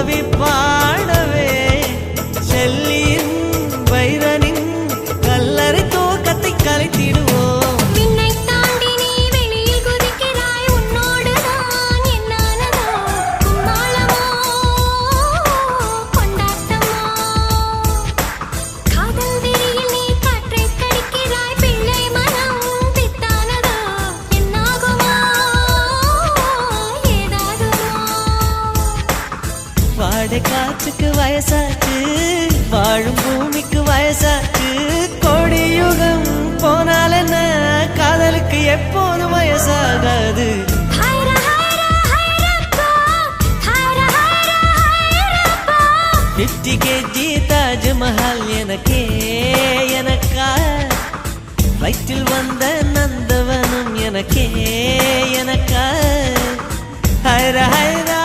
கவி பாடவே செல்லியின் வைரனின் கல்லறை தோக்கத்தை கலைத்திடுவோம். வாடை காற்றுக்கு வயசாச்சு, வாழும் பூமிக்கு வயசாச்சு. கோடியுகம் போனால் என்ன, காதலுக்கு எப்போதும் வயசாகாது. 50 kg தாஜ்மஹால் எனக்கே எனக்கா, வயிற்றில் வந்த நந்தவனம் எனக்கே எனக்கா. ஹைரா ஹைரா